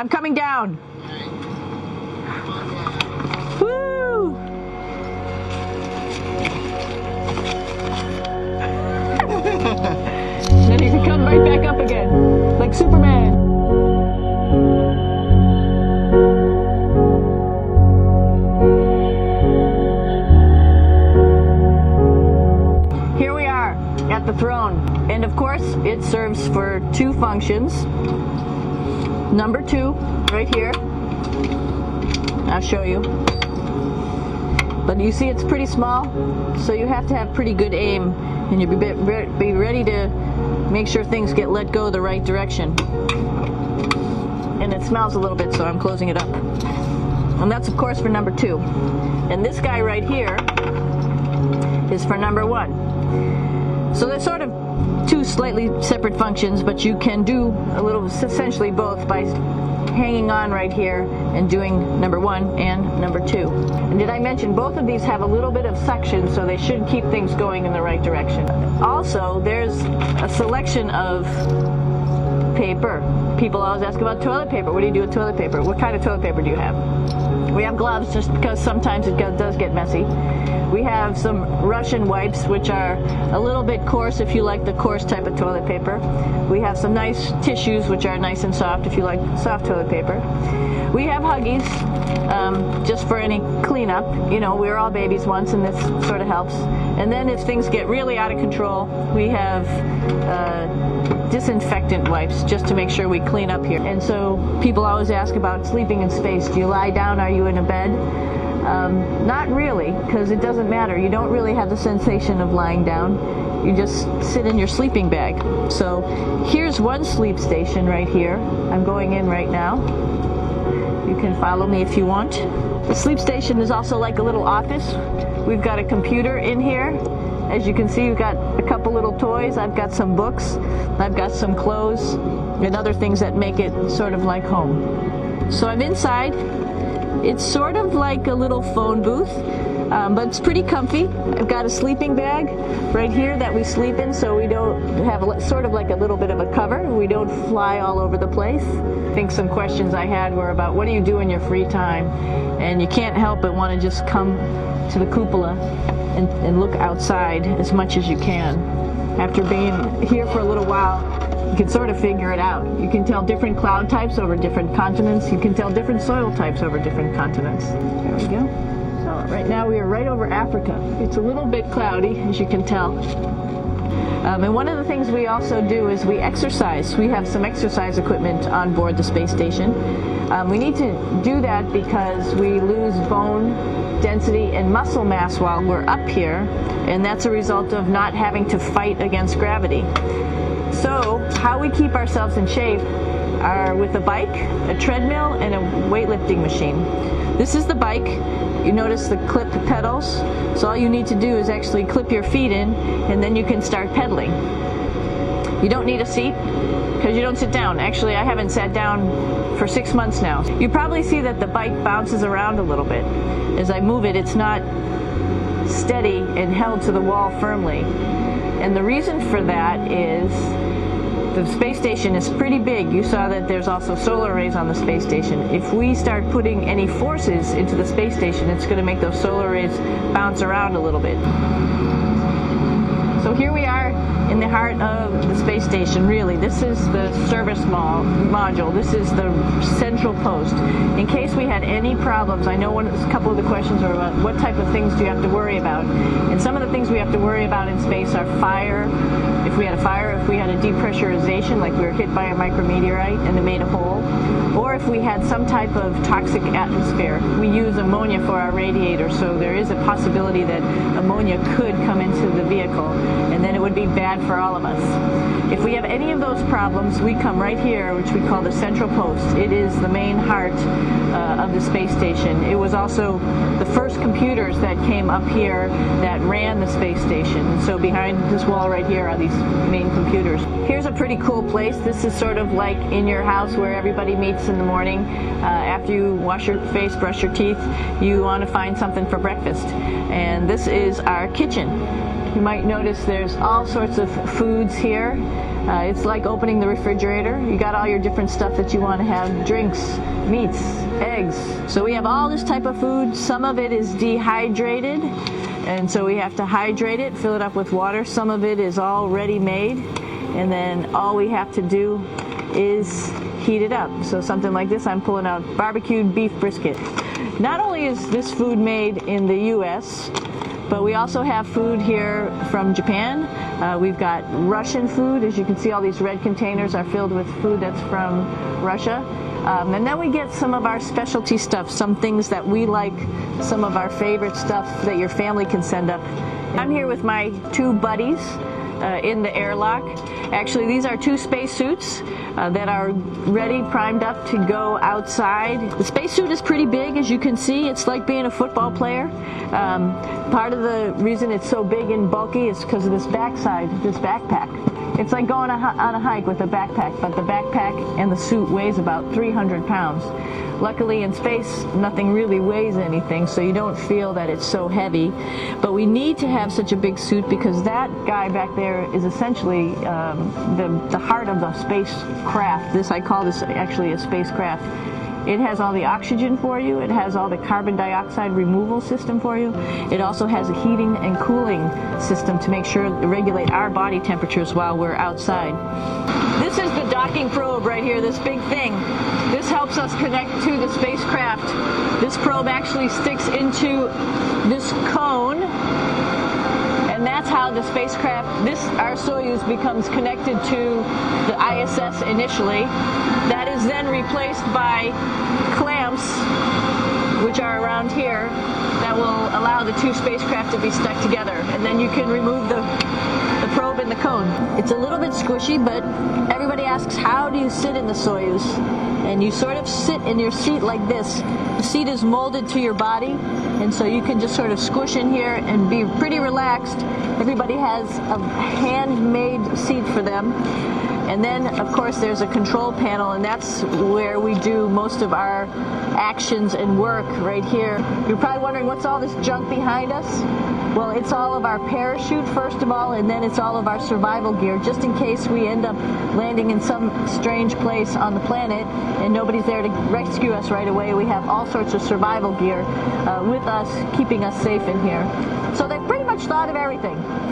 I'm coming down. Woo! Then he can come right back up again, like Superman. Here we are at the throne, and of course it serves for two functions. Number 2, right here. I'll show you. But you see it's pretty small, so you have to have pretty good aim, and you'll be ready to make sure things get let go the right direction. And it smells a little bit, so I'm closing it up. And that's of course for number 2. And this guy right here is for number 1. So they're sort of two slightly separate functions, but you can do a little, essentially both, by hanging on right here and doing number 1 and number 2. And did I mention both of these have a little bit of suction, so they should keep things going in the right direction. Also, there's a selection of paper. People always ask about toilet paper. What do you do with toilet paper? What kind of toilet paper do you have? We have gloves, just because sometimes it does get messy. We have some Russian wipes, which are a little bit coarse if you like the coarse type of toilet paper. We have some nice tissues, which are nice and soft if you like soft toilet paper. We have Huggies, just for any cleanup. You know, we were all babies once, and this sort of helps. And then if things get really out of control, we have disinfectant wipes, just to make sure we clean up here. And so people always ask about sleeping in space. Do you lie down? Are you in a bed? Not really, because it doesn't matter. You don't really have the sensation of lying down. You just sit in your sleeping bag. So here's one sleep station right here. I'm going in right now. You can follow me if you want. The sleep station is also like a little office. We've got a computer in here. As you can see, we've got a couple little toys. I've got some books. I've got some clothes and other things that make it sort of like home. So I'm inside. It's sort of like a little phone booth, but it's pretty comfy. I've got a sleeping bag right here that we sleep in, so we don't have sort of like a little bit of a cover. We don't fly all over the place. I think some questions I had were about what do you do in your free time? And you can't help but want to just come to the cupola and look outside as much as you can. After being here for a little while, you can sort of figure it out. You can tell different cloud types over different continents. You can tell different soil types over different continents. There we go. So right now we are right over Africa. It's a little bit cloudy, as you can tell. And one of the things we also do is we exercise. We have some exercise equipment on board the space station. We need to do that because we lose bone density and muscle mass while we're up here, and that's a result of not having to fight against gravity. So how we keep ourselves in shape are with a bike, a treadmill, and a weightlifting machine. This is the bike. You notice the clip pedals. So all you need to do is actually clip your feet in, and then you can start pedaling. You don't need a seat because you don't sit down. Actually, I haven't sat down for 6 months now. You probably see that the bike bounces around a little bit. As I move it, it's not steady and held to the wall firmly. And the reason for that is the space station is pretty big. You saw that there's also solar arrays on the space station. If we start putting any forces into the space station, it's going to make those solar arrays bounce around a little bit. So here we are in the heart of the space station, really. This is the service module. This is the central post. In case we had any problems, I know a couple of the questions are about what type of things do you have to worry about. And some of the things we have to worry about in space are fire. If we had a fire, if we had a depressurization, like we were hit by a micrometeorite and it made a hole, or if we had some type of toxic atmosphere. We use ammonia for our radiator, so there is a possibility that ammonia could come into the vehicle, and then it would be bad for all of us. If we have any of those problems, we come right here, which we call the central post. It is the main heart of the space station. It was also the first computers that came up here that ran the space station. So behind this wall right here are these main computers. Here's a pretty cool place. This is sort of like in your house where everybody meets in the morning. After you wash your face, brush your teeth, you want to find something for breakfast. And this is our kitchen. You might notice there's all sorts of foods here. It's like opening the refrigerator. You got all your different stuff that you want to have, drinks, meats, eggs. So we have all this type of food. Some of it is dehydrated, and so we have to hydrate it, fill it up with water. Some of it is already made, and then all we have to do is heat it up. So something like this, I'm pulling out barbecued beef brisket. Not only is this food made in the U.S., but we also have food here from Japan. We've got Russian food. As you can see, all these red containers are filled with food that's from Russia. And then we get some of our specialty stuff, some things that we like, some of our favorite stuff that your family can send up. I'm here with my two buddies in the airlock. Actually, these are two spacesuits that are ready, primed up to go outside. The spacesuit is pretty big, as you can see. It's like being a football player. Part of the reason it's so big and bulky is because of this backside, this backpack. It's like going on a hike with a backpack, but the backpack and the suit weighs about 300 pounds. Luckily, in space, nothing really weighs anything, so you don't feel that it's so heavy. But we need to have such a big suit because that guy back there is essentially the heart of the spacecraft. I call this actually a spacecraft. It has all the oxygen for you. It has all the carbon dioxide removal system for you. It also has a heating and cooling system to make sure to regulate our body temperatures while we're outside. This is the docking probe right here, this big thing. This helps us connect to the spacecraft. This probe actually sticks into this cone, and that's how the spacecraft, our Soyuz, becomes connected to the ISS initially. That is then replaced by clamps, which are around here, that will allow the two spacecraft to be stuck together. And then you can remove the probe and the cone. It's a little bit squishy, but everybody asks, how do you sit in the Soyuz? And you sort of sit in your seat like this. The seat is molded to your body, and so you can just sort of squish in here and be pretty relaxed. Everybody has a handmade seat for them. And then, of course, there's a control panel, and that's where we do most of our actions and work right here. You're probably wondering, what's all this junk behind us? Well, it's all of our parachute, first of all, and then it's all of our survival gear, just in case we end up landing in some strange place on the planet and nobody's there to rescue us right away. We have all sorts of survival gear with us, keeping us safe in here. So they've pretty much thought of everything.